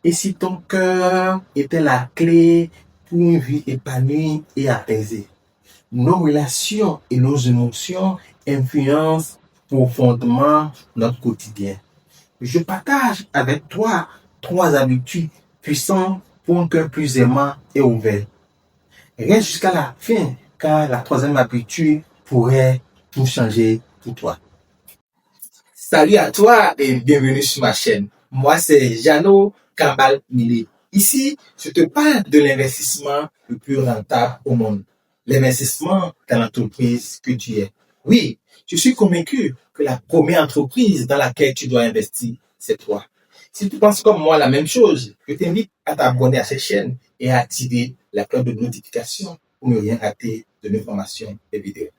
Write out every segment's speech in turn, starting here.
Et si ton cœur était la clé pour une vie épanouie et apaisée? Nos relations et nos émotions influencent profondément notre quotidien. Je partage avec toi 3 habitudes puissantes pour un cœur plus aimant et ouvert. Reste jusqu'à la fin, car la troisième habitude pourrait tout changer pour toi. Salut à toi et bienvenue sur ma chaîne. Moi, c'est Jano Kambal Mili. Ici, je te parle de l'investissement le plus rentable au monde. L'investissement dans l'entreprise que tu es. Oui, je suis convaincu que la première entreprise dans laquelle tu dois investir, c'est toi. Si tu penses comme moi la même chose, je t'invite à t'abonner à cette chaîne et à activer la cloche de notification pour ne rien rater de nos formations et vidéos.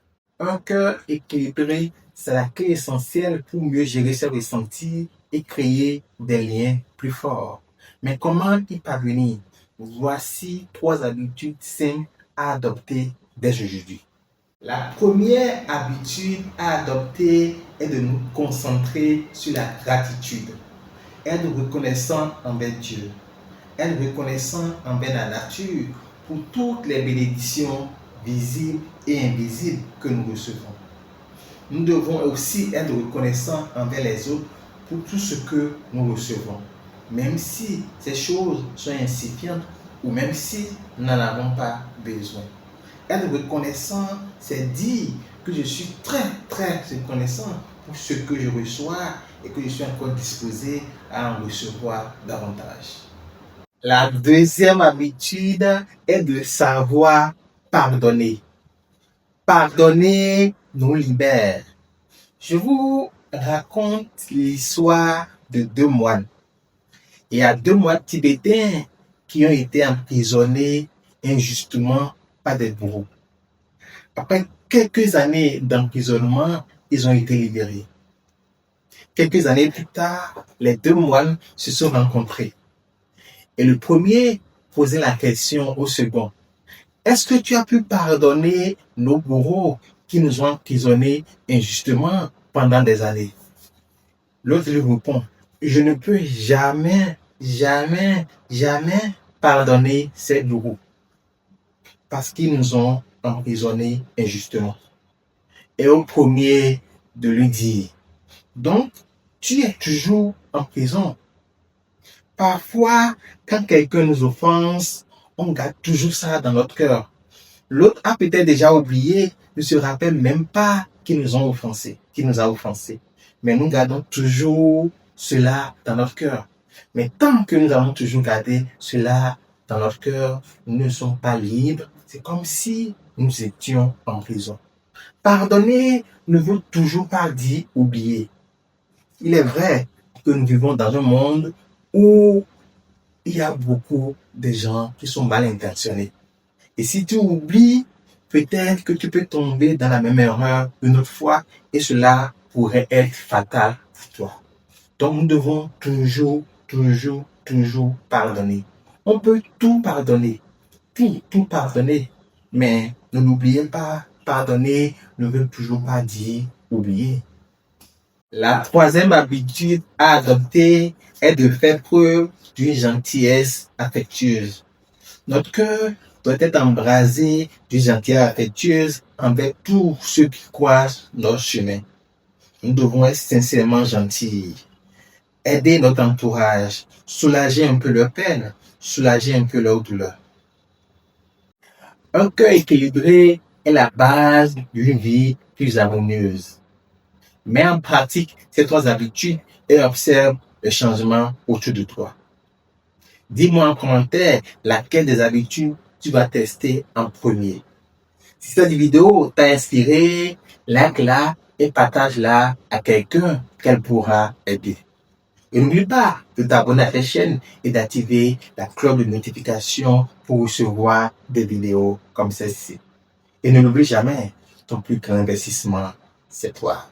Un cœur équilibré, c'est la clé essentielle pour mieux gérer ses ressentis et créer des liens plus forts. Mais comment y parvenir? Voici 3 habitudes simples à adopter dès aujourd'hui. La première habitude à adopter est de nous concentrer sur la gratitude. Être reconnaissant envers Dieu. Être reconnaissant envers la nature pour toutes les bénédictions visibles et invisibles que nous recevons. Nous devons aussi être reconnaissants envers les autres pour tout ce que nous recevons, même si ces choses sont incipientes ou même si nous n'en avons pas besoin. Être reconnaissant, c'est dire que je suis très reconnaissant pour ce que je reçois et que je suis encore disposé à en recevoir davantage. La deuxième habitude est de savoir pardonner. Pardonner nous libère. Je vous raconte l'histoire de 2 moines. Il y a 2 moines tibétains qui ont été emprisonnés injustement par des bourreaux. Après quelques années d'emprisonnement, ils ont été libérés. Quelques années plus tard, les 2 moines se sont rencontrés. Et le premier posait la question au second. Est-ce que tu as pu pardonner nos bourreaux qui nous ont emprisonnés injustement pendant des années? L'autre lui répond, je ne peux jamais pardonner ces bourreaux parce qu'ils nous ont emprisonnés injustement. Et au premier de lui dire, donc tu es toujours en prison. Parfois, quand quelqu'un nous offense, on garde toujours ça dans notre cœur. L'autre a peut-être déjà oublié, ne se rappelle même pas qu'il nous a offensés. Mais nous gardons toujours cela dans notre cœur. Mais tant que nous avons toujours gardé cela dans notre cœur, nous ne sommes pas libres. C'est comme si nous étions en prison. Pardonner ne veut toujours pas dire oublier. Il est vrai que nous vivons dans un monde où il y a beaucoup de gens qui sont mal intentionnés. Et si tu oublies, peut-être que tu peux tomber dans la même erreur une autre fois et cela pourrait être fatal pour toi. Donc nous devons toujours pardonner. On peut tout pardonner, tout pardonner, mais ne l'oubliez pas, pardonner ne veut toujours pas dire oublier. La troisième habitude à adopter est de faire preuve d'une gentillesse affectueuse. Notre cœur doit être embrasé d'une gentillesse affectueuse envers tous ceux qui croisent notre chemin. Nous devons être sincèrement gentils, aider notre entourage, soulager un peu leur peine, soulager un peu leur douleur. Un cœur équilibré est la base d'une vie plus harmonieuse. Mets en pratique ces 3 habitudes et observe le changement autour de toi. Dis-moi en commentaire laquelle des habitudes tu vas tester en premier. Si cette vidéo t'a inspiré, like-la et partage-la à quelqu'un qu'elle pourra aider. Et n'oublie pas de t'abonner à cette chaîne et d'activer la cloche de notification pour recevoir des vidéos comme celle-ci. Et ne l'oublie jamais, ton plus grand investissement, c'est toi.